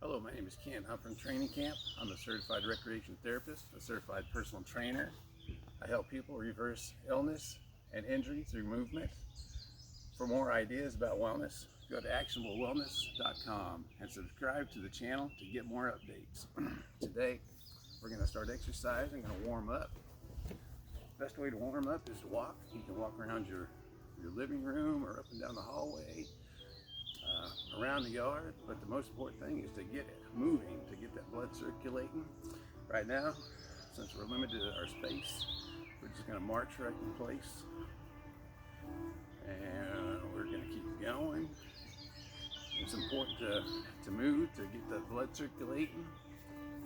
Hello, my name is Ken. I'm from Training Camp. I'm a certified recreation therapist, a certified personal trainer. I help people reverse illness and injury through movement. For more ideas about wellness, go to actionablewellness.com and subscribe to the channel to get more updates. Today, we're going to start exercising. I'm going to warm up. Best way to warm up is to walk. You can walk around your living room or up and down the hallway, around the yard, but the most important thing is to get it moving, to get that blood circulating. Right now, since we're limited to our space, we're just going to march right in place, and we're going to keep going. It's important to move, to get that blood circulating,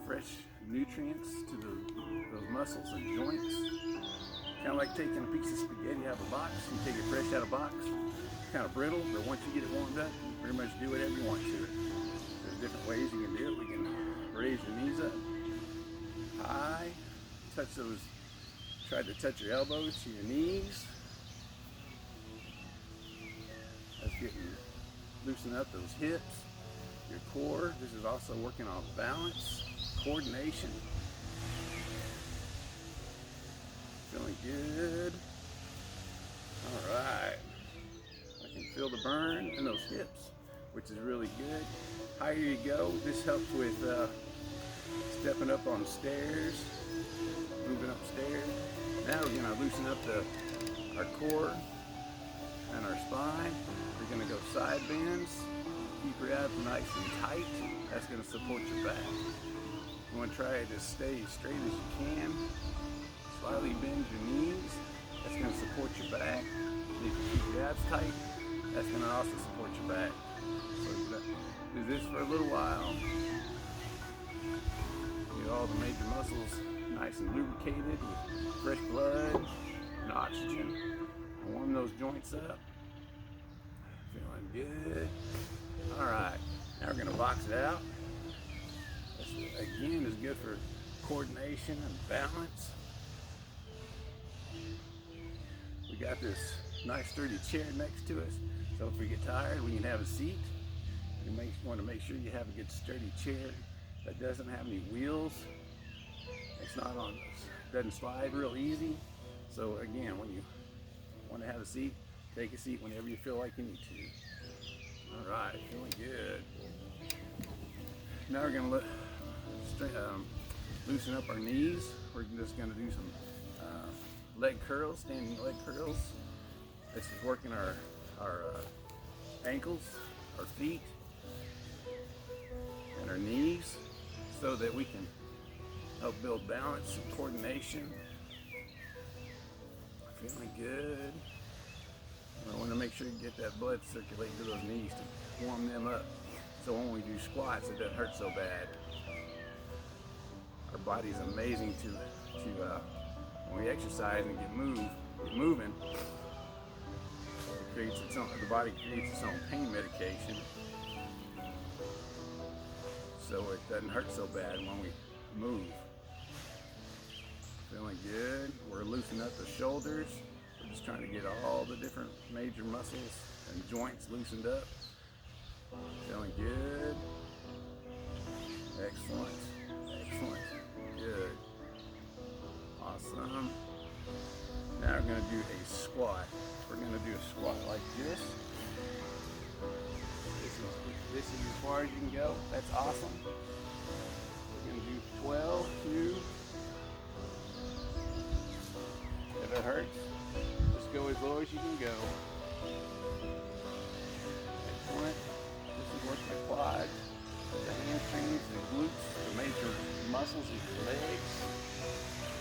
fresh nutrients to those muscles and joints. Kind of like taking a piece of spaghetti out of a box. You take it fresh out of a box, it's kind of brittle, but once you get it warmed up, you pretty much do whatever you want to it. There's different ways you can do it. We can raise your knees up high, try to touch your elbows to your knees. That's loosen up those hips, your core. This is also working on balance, coordination. Feeling good. All right. I can feel the burn in those hips, which is really good. Higher you go, this helps with stepping up on stairs, moving upstairs. Now we're going to loosen up our core and our spine. We're going to go side bends. Keep your abs nice and tight. That's going to support your back. You want to try to stay as straight as you can. Slightly bend your knees. That's going to support your back. If you keep your abs tight, that's going to also support your back. So do this for a little while. Get all the major muscles nice and lubricated with fresh blood and oxygen. Warm those joints up. Feeling good. All right, now we're going to box it out. This, again, is good for coordination and balance. We got this nice sturdy chair next to us, so if we get tired, we can have a seat. You want to make sure you have a good sturdy chair that doesn't have any wheels. It's not doesn't slide real easy. So again, when you want to have a seat, take a seat whenever you feel like you need to. All right, feeling good. Now we're going to loosen up our knees. We're just going to do some leg curls, standing leg curls. This is working our ankles, our feet, and our knees so that we can help build balance and coordination. Feeling good. I want to make sure you get that blood circulating to those knees to warm them up, so when we do squats it doesn't hurt so bad. Our body's amazing to when we exercise and get moving, the body creates its own pain medication, so it doesn't hurt so bad when we move. Feeling good. We're loosening up the shoulders. We're just trying to get all the different major muscles and joints loosened up. Feeling good. Excellent. Excellent. Good. Awesome. Now we're going to do a squat. We're going to do a squat like this. This is as far as you can go. That's awesome. We're going to do 12, 2. If it hurts, just go as low as you can go. Excellent. This is working the quads, the hamstrings, the glutes, the major muscles of your legs.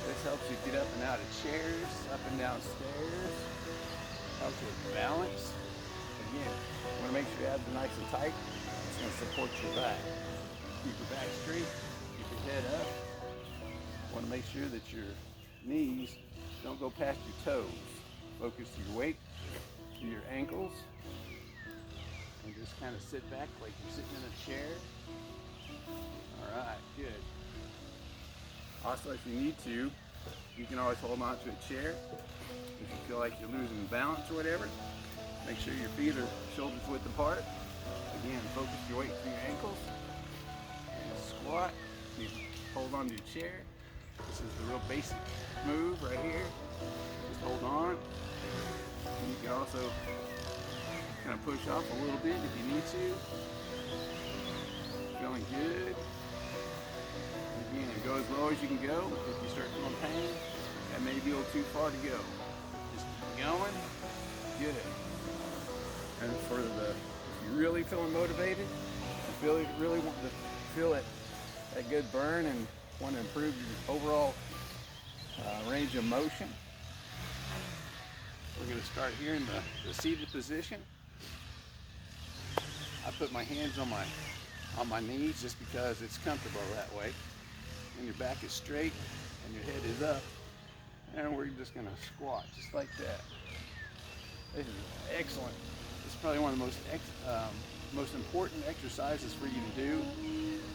This helps you get up and out of chairs, up and down stairs. Helps with balance. Again, you want to make sure your abs are nice and tight. It's going to support your back. Keep your back straight. Keep your head up. You want to make sure that your knees don't go past your toes. Focus your weight to your ankles. And just kind of sit back like you're sitting in a chair. All right, good. Also, if you need to, you can always hold on to a chair. If you feel like you're losing balance or whatever, make sure your feet are shoulders width apart. Again, focus your weight to your ankles. squat. You hold on to your chair. This is the real basic move right here. Just hold on. And you can also kind of push off a little bit if you need to. Feeling good. Again, go as low as you can go. If you start feeling pain, that may be a little too far to go. Just keep going. Good. And for the, if you're really feeling motivated, you really want to feel that good burn and want to improve your overall range of motion, we're going to start here in the seated position. I put my hands on my knees just because it's comfortable that way. And your back is straight and your head is up. And we're just going to squat just like that. This is excellent. It's probably one of the most important exercises for you to do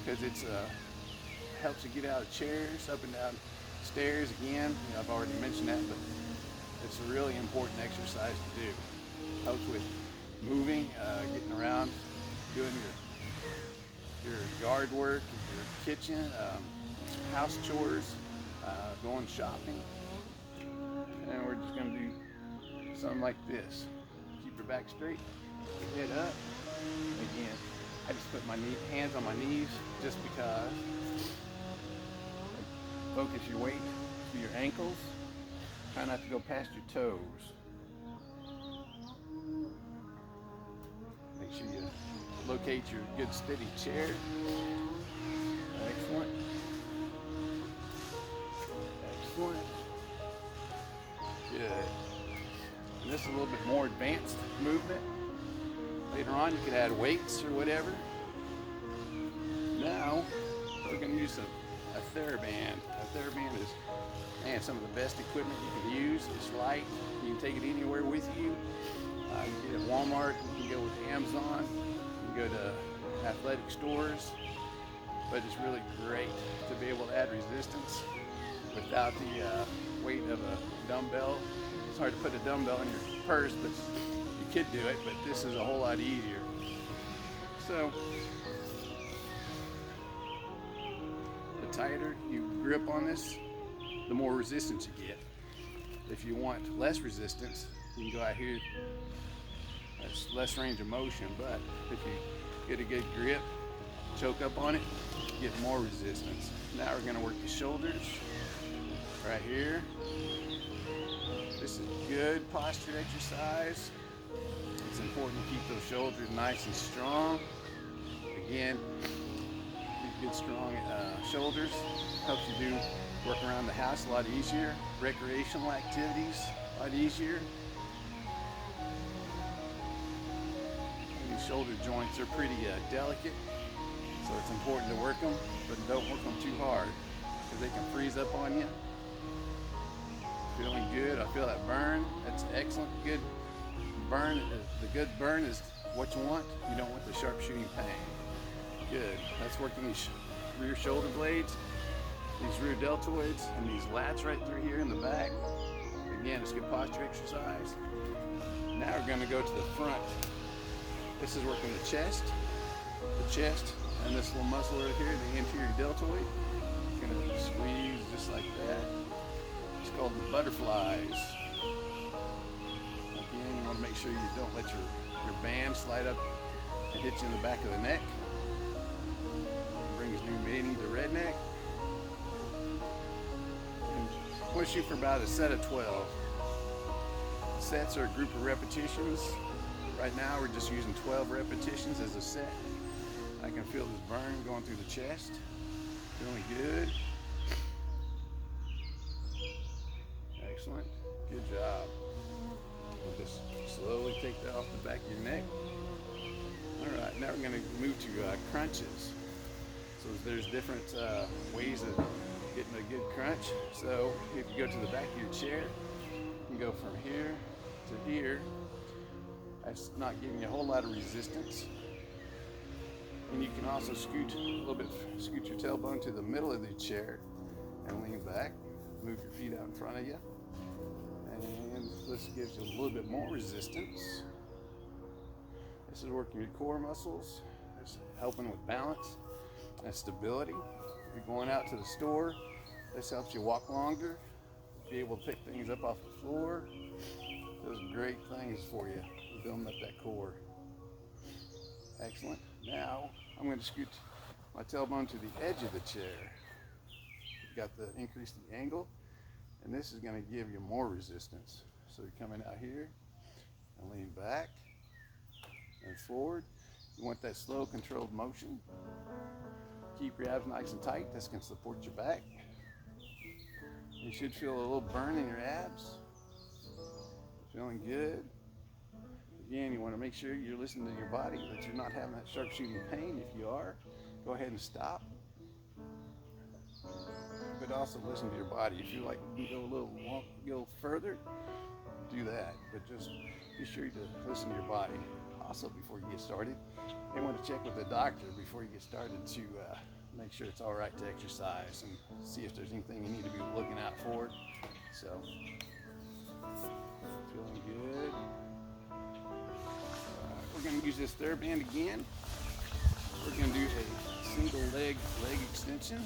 because it's helps you get out of chairs, up and down stairs. Again, I've already mentioned that, but it's a really important exercise to do. Helps with moving, getting around, doing your yard work, your kitchen, house chores, going shopping. And we're just going to do something like this. Keep your back straight, your head up. Again, I just put my hands on my knees just because. Focus your weight to your ankles. Try not to go past your toes. Make sure you locate your good steady chair. Excellent. Excellent. Good. And this is a little bit more advanced movement. Later on you could add weights or whatever. Now we're going to use a TheraBand. A TheraBand is some of the best equipment you can use. It's light. You can take it anywhere with you. You can get it at Walmart. You can go with Amazon. You can go to athletic stores. But it's really great to be able to add resistance without the weight of a dumbbell. It's hard to put a dumbbell in your purse, but you could do it, but this is a whole lot easier. So, the tighter you grip on this, the more resistance you get. If you want less resistance, you can go out here. That's less range of motion, but if you get a good grip, choke up on it, you get more resistance. Now we're going to work the shoulders right here. This is good posture exercise. It's important to keep those shoulders nice and strong. Again, good strong shoulders helps you do work around the house a lot easier. Recreational activities a lot easier. And these shoulder joints are pretty delicate, so it's important to work them, but don't work them too hard because they can freeze up on you. Feeling good. I feel that burn. That's excellent. Good burn. The good burn is what you want. You don't want the sharp shooting pain. Good. That's working these rear shoulder blades, these rear deltoids, and these lats right through here in the back. Again, it's good posture exercise. Now we're going to go to the front. This is working the chest, and this little muscle right here, the anterior deltoid. Going to squeeze just like that. It's called the butterflies. Again, you want to make sure you don't let your band slide up and hit you in the back of the neck. Brings new meaning to redneck. And push you for about a set of 12. Sets are a group of repetitions. Right now we're just using 12 repetitions as a set. I can feel this burn going through the chest. Feeling good. Excellent. Good job. Just slowly take that off the back of your neck. All right, now we're going to move to crunches. So there's different ways of getting a good crunch. So if you go to the back of your chair, you can go from here to here. That's not giving you a whole lot of resistance. And you can also scoot your tailbone to the middle of the chair and lean back. Move your feet out in front of you. And this gives you a little bit more resistance. This is working your core muscles. It's helping with balance. and stability. If you're going out to the store, this helps you walk longer, be able to pick things up off the floor. Those are great things for you, building up that core. Excellent. Now I'm going to scoot my tailbone to the edge of the chair. You've got the increase the angle, and this is going to give you more resistance. So you're coming out here and lean back and forward. You want that slow, controlled motion. Keep your abs nice and tight. This can support your back. You should feel a little burn in your abs. Feeling good. Again, you want to make sure you're listening to your body, that you're not having that sharp shooting pain. If you are, go ahead and stop. But also listen to your body. If you like to go a little further, do that. But just be sure to listen to your body. Also, before you get started, you want to check with the doctor before you get started to make sure it's all right to exercise and see if there's anything you need to be looking out for. So, feeling good. We're going to use this TheraBand again. We're going to do a single leg extension.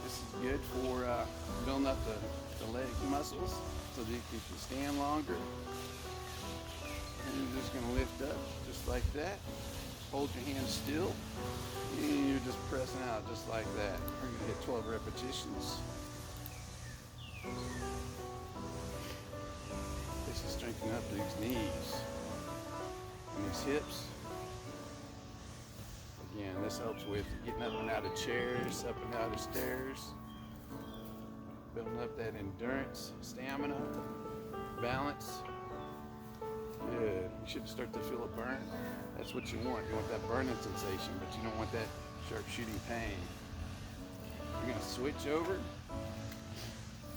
This is good for building up the leg muscles so that you can stand longer. And you're just going to lift up just like that. Hold your hands still. And you're just pressing out just like that. We're going to hit 12 repetitions. This is strengthening up these knees and these hips. Again, this helps with getting up and out of chairs, up and out of stairs, building up that endurance, stamina, balance. Good. You should start to feel a burn. That's what you want. You want that burning sensation, but you don't want that sharp shooting pain. You're going to switch over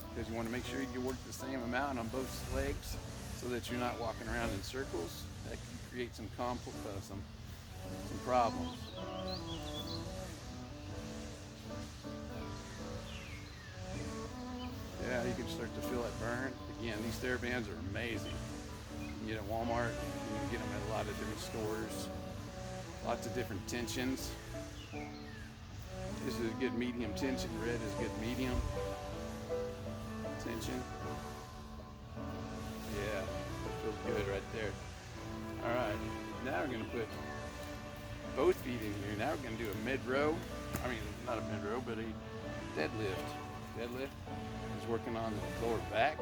because you want to make sure you work the same amount on both legs so that you're not walking around in circles. That can create some problems. Yeah, you can start to feel that burn. Again, these TheraBands are amazing. You can get at Walmart, you can get them at a lot of different stores. Lots of different tensions. This is a good medium tension. Red is good medium tension. Yeah, that feels good right there. All right, now we're going to put both feet in here. Now we're going to do a mid-row. I mean, not a mid-row, but a deadlift. Deadlift is working on the lower back,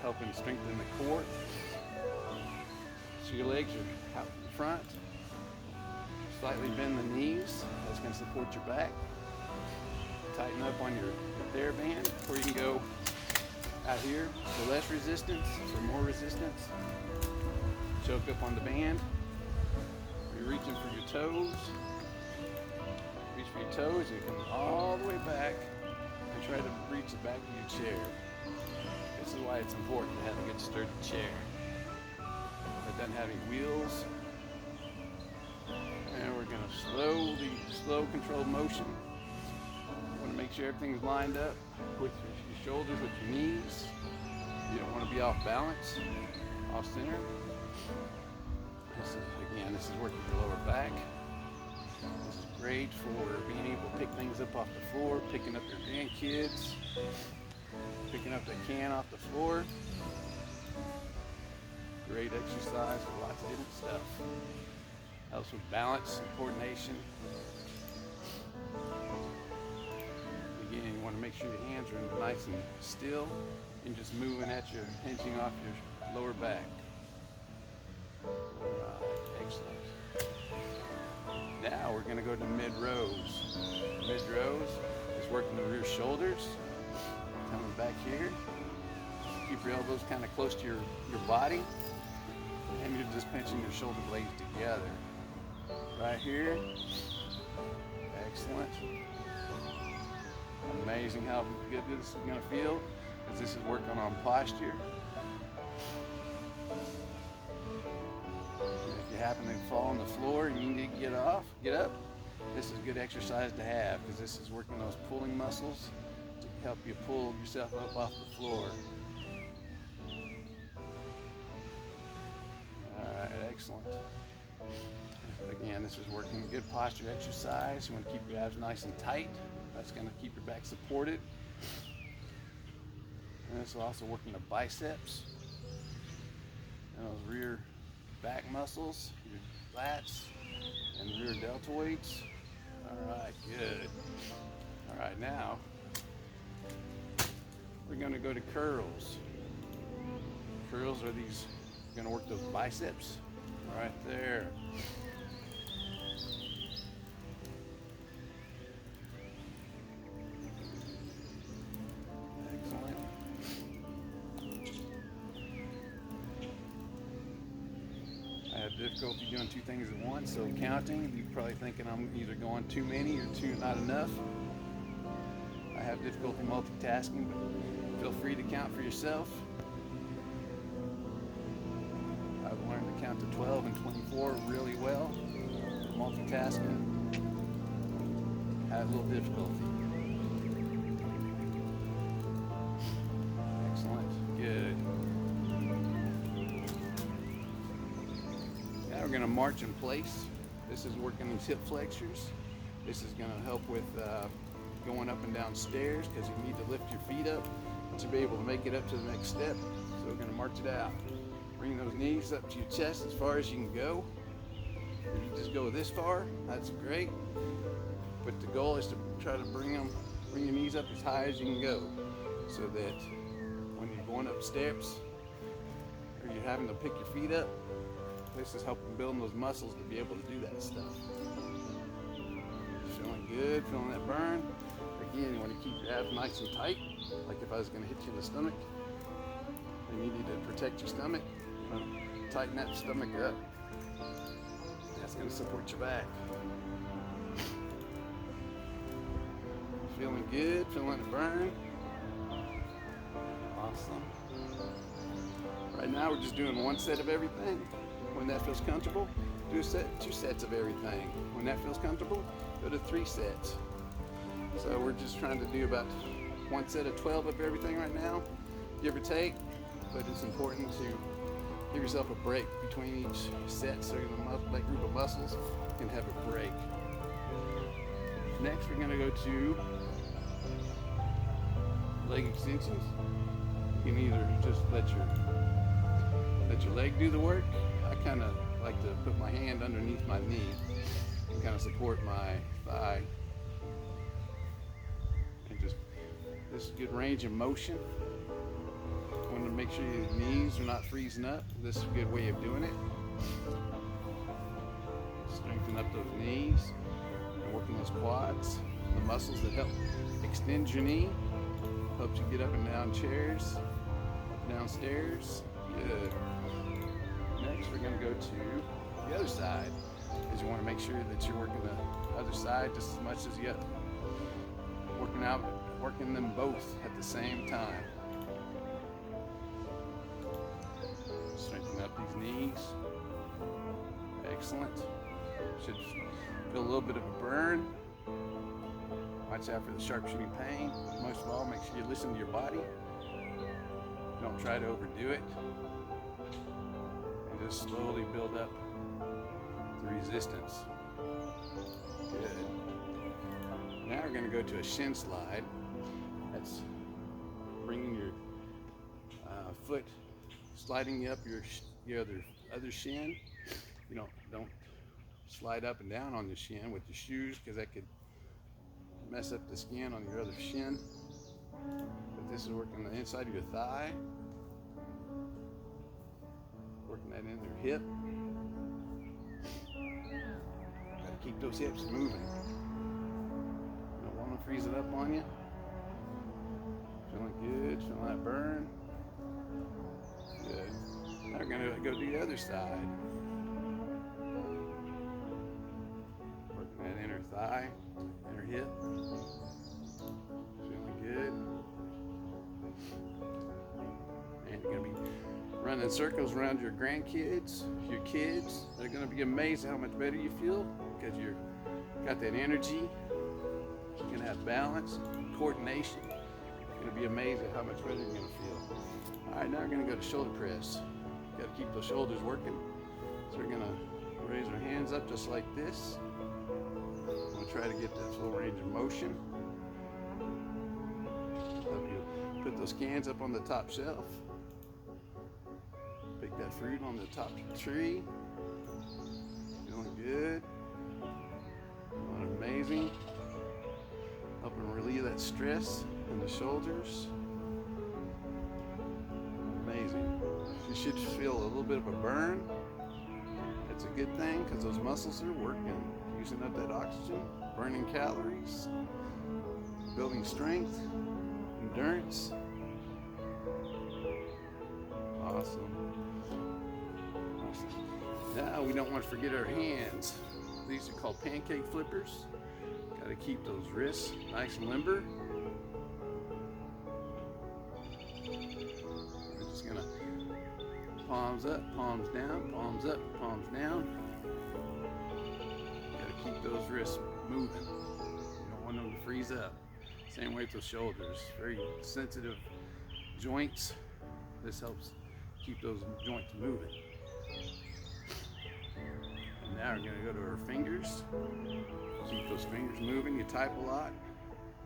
helping strengthen the core. So your legs are out in front. Slightly bend the knees. That's going to support your back. Tighten up on your TheraBand, or you can go out here for less resistance, for more resistance. Choke up on the band. You're reaching for your toes. Reach for your toes. You come all the way back and try to reach the back of your chair. This is why it's important to have a good sturdy chair that doesn't have any wheels. And we're going to slow controlled motion. You want to make sure everything's lined up with your shoulders, with your knees. You don't want to be off balance, off center. This is working your lower back. This is great for being able to pick things up off the floor, picking up your grandkids, picking up the can off the floor. Great exercise for lots of different stuff. Helps with balance and coordination. Again, you want to make sure your hands are nice and still and just moving at you, pinching off your lower back. Excellent. Now we're going to go to mid-rows. Mid-rows is working the rear shoulders. Coming back here. Keep your elbows kind of close to your body. And you're just pinching your shoulder blades together. Right here. Excellent. Amazing how good this is going to feel as this is working on posture. If you happen to fall on the floor and you need to get up, this is a good exercise to have because this is working those pulling muscles to help you pull yourself up off the floor. All right, excellent. Again, this is working good posture exercise. You want to keep your abs nice and tight. That's going to keep your back supported. And this will also work in the biceps and those rear back muscles, your lats and rear deltoids. All right, good. All right, now we're going to go to curls. Curls are these, you're going to work those biceps right there. Excellent. I have difficulty doing two things at once, so counting, you're probably thinking I'm either going too many or not enough. I have difficulty multitasking, but feel free to count for yourself. I've learned to count to 12 and 24 really well. Multitasking, have a little difficulty. Excellent, good. Now we're going to march in place. This is working these hip flexors. This is going to help with going up and down stairs because you need to lift your feet up to be able to make it up to the next step. So we're going to march it out. Bring those knees up to your chest as far as you can go. If you just go this far, that's great. But the goal is to try to bring your knees up as high as you can go, so that when you're going up steps or you're having to pick your feet up, this is helping build those muscles to be able to do that stuff. Feeling good, feeling that burn. Again, you want to keep your abs nice and tight. Like if I was going to hit you in the stomach, and you need to protect your stomach, you want to tighten that stomach up. That's going to support your back. Feeling good, feeling it burn. Awesome. Right now we're just doing one set of everything. When that feels comfortable, do two sets of everything. When that feels comfortable, go to 3 sets. So we're just trying to do about one set of 12 of everything right now, give or take. But it's important to give yourself a break between each set so that group of muscles can have a break. Next, we're going to go to leg extensions. You can either just let your leg do the work. I kind of like to put my hand underneath my knee and kind of support my thigh. And just this is good range of motion. Want to make sure your knees are not freezing up. This is a good way of doing it. Strengthen up those knees and working those quads, the muscles that help extend your knee, helps you get up and down chairs, up and down stairs. Good. Next, we're going to go to the other side, because you want to make sure that you're working the other side just as much as you got working them both at the same time. Strengthen up these knees. Excellent. Should feel a little bit of a burn. Watch out for the sharp shooting pain. Most of all, make sure you listen to your body. Don't try to overdo it. And just slowly build up the resistance. Good. Now we're going to go to a shin slide. That's bringing your foot, sliding up your other shin. You don't slide up and down on the shin with your shoes, because that could mess up the skin on your other shin. But this is working the inside of your thigh, working that in your hip. Got to keep those hips moving. You don't want to freeze it up on you. Feeling good, feeling that burn. Good. Now we're going to go do the other side. Working that inner thigh, inner hip. Feeling good. And you're going to be running circles around your grandkids, your kids. They're going to be amazed at how much better you feel, because you've got that energy. You're going to have balance, coordination. You're going to be amazed at how much better you're going to feel. All right, now we're going to go to shoulder press. Got to keep those shoulders working. So we're going to Raise our hands up just like this. We'll try to get that full range of motion. Help you put those cans up on the top shelf. Pick that fruit on the top of the tree. Feeling good. Feeling amazing. Helping relieve that stress in the shoulders. Amazing. You should feel a little bit of a burn. It's a good thing because those muscles are working, using up that oxygen, burning calories, building strength, endurance. Awesome. Now we don't want to forget our hands. These are called pancake flippers. Got to keep those wrists nice and limber. We're just gonna palms up, palms down, palms up, palms down. Got to keep those wrists moving. You don't want them to freeze up. Same way with the shoulders. Very sensitive joints. This helps keep those joints moving. And now we're going to go to our fingers. Keep those fingers moving. You type a lot,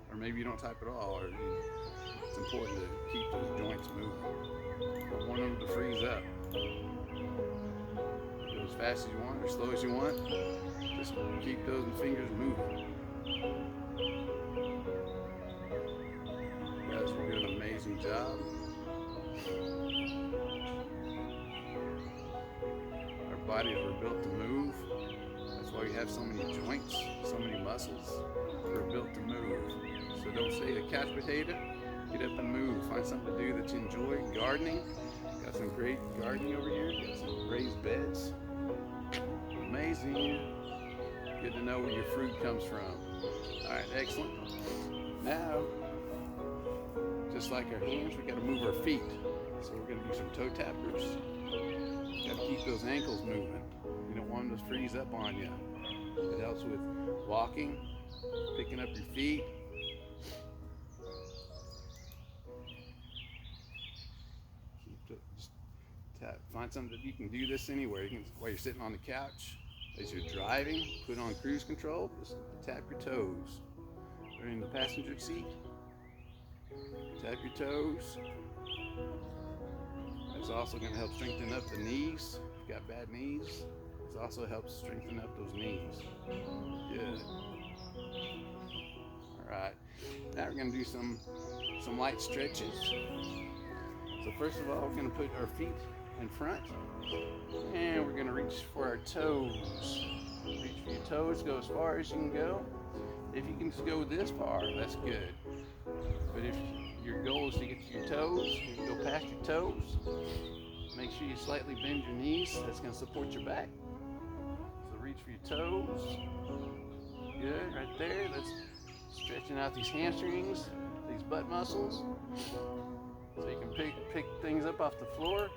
or maybe you don't type at all. It's important to keep those joints moving. Don't want them to freeze up. Go as fast as you want or slow as you want. Just keep those fingers moving. You guys are doing an amazing job. Our bodies were built to move. That's why we have so many joints, so many muscles. We're built to move. So don't stay a couch potato. Get up and move. Find something to do that you enjoy. Gardening. Got some great gardening over here. Got some raised beds. Amazing. Good to know where your fruit comes from. All right, excellent. Now, just like our hands, we got to move our feet. So we're going to do some toe tappers. Got to keep those ankles moving. You don't want them to freeze up on you. It helps with walking, picking up your feet. Just find something that you can do this anywhere. You can, while you're sitting on the couch, as you're driving, put on cruise control, just tap your toes. Or in the passenger seat, tap your toes. It's also going to help strengthen up the knees. If you've got bad knees, it also helps strengthen up those knees. Good. All right. Now we're going to do some light stretches. So first of all, we're going to put our feet in front, and we're going to reach for our toes. Reach for your toes. Go as far as you can go. If you can just go this far, that's good. But if your goal is to get to your toes, you can go past your toes. Make sure you slightly bend your knees. That's going to support your back. So reach for your toes. Good, right there. That's stretching out these hamstrings, these butt muscles. So you can pick things up off the floor,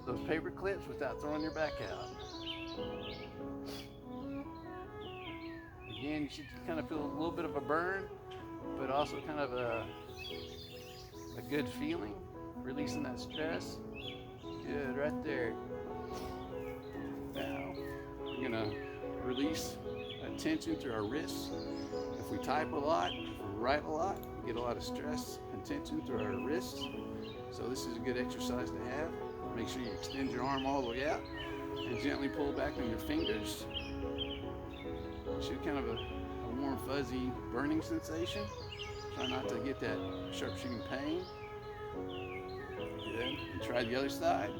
those paper clips, without throwing your back out. Again, you should kind of feel a little bit of a burn, but also kind of a good feeling, releasing that stress. Good, right there. Now, we're gonna release that tension through our wrists. If we type a lot, if we write a lot, we get a lot of stress and tension through our wrists. So this is a good exercise to have. Make sure you extend your arm all the way out and gently pull back on your fingers. You should kind of a warm, fuzzy, burning sensation. Try not to get that sharp shooting pain. Good. And try the other side.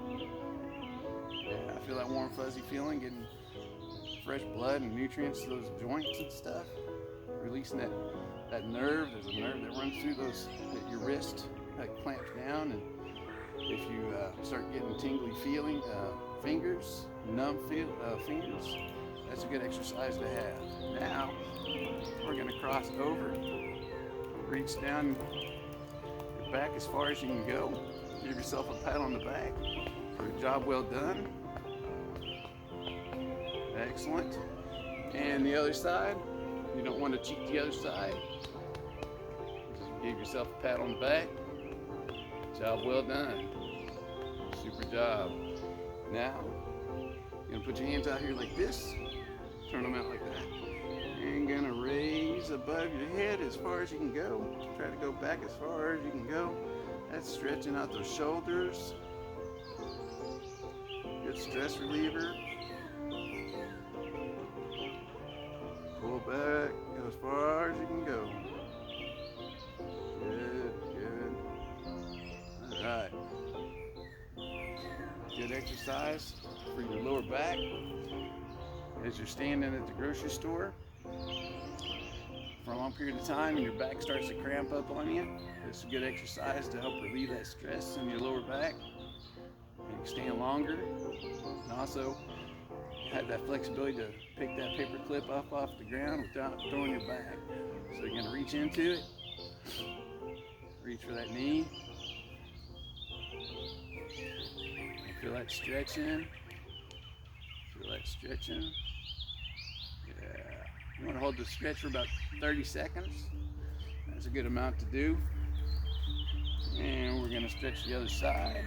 Yeah, I feel that warm, fuzzy feeling, getting fresh blood and nutrients to those joints and stuff. Releasing that nerve. There's a nerve that runs through your wrist, that clamps down, and if you start getting tingly feeling fingers, numb fingers, that's a good exercise to have. Now we're going to cross over, reach down your back as far as you can go. Give yourself a pat on the back for a job well done. Excellent. And the other side, you don't want to cheat the other side. Just give yourself a pat on the back. Job well done. Super job. Now, You're gonna put your hands out here like this, turn them out like that, and gonna raise above your head as far as you can go. Try to go back as far as you can go. That's stretching out those shoulders. Good stress reliever. Pull back, go as far as you can go. Good, good. All right. Good exercise for your lower back as you're standing at the grocery store for a long period of time and your back starts to cramp up on you. This is a good exercise to help relieve that stress in your lower back. You can stand longer and also have that flexibility to pick that paper clip up off the ground without throwing your back. So you're going to reach into it, reach for that knee, feel that stretching, feel that stretching. Yeah, you want to hold the stretch for about 30 seconds. That's a good amount to do. And we're going to stretch the other side.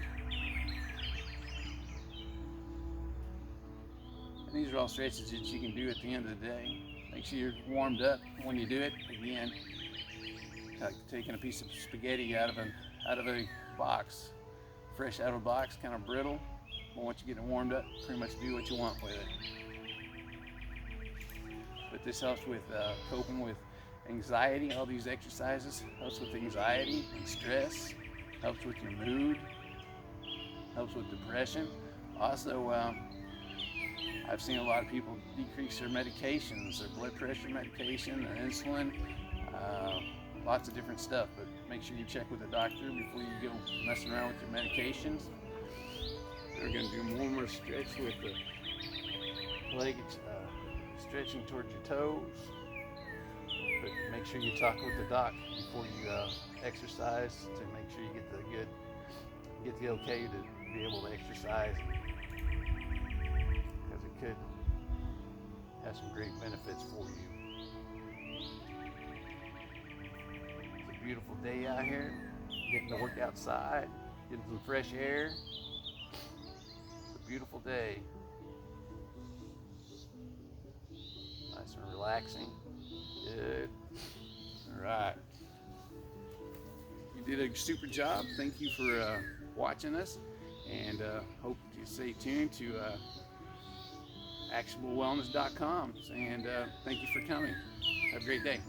These are all stretches that you can do at the end of the day. Make sure you're warmed up when you do it. Again, like taking a piece of spaghetti out of a box, fresh out of a box, kind of brittle. But once you get it warmed up, pretty much do what you want with it. But this helps with coping with anxiety. All these exercises helps with anxiety and stress. Helps with your mood. Helps with depression. Also, I've seen a lot of people decrease their medications, their blood pressure medication, their insulin, lots of different stuff. But make sure you check with the doctor before you go messing around with your medications. We're going to do one more stretch with the legs stretching towards your toes. But make sure you talk with the doc before you exercise to make sure you get the okay to be able to exercise. Could have some great benefits for you. It's a beautiful day out here. Getting to work outside, getting some fresh air. It's a beautiful day. Nice and relaxing. Good. All right. You did a super job. Thank you for watching us, and hope you stay tuned to actionablewellness.com, and thank you for coming. Have a great day.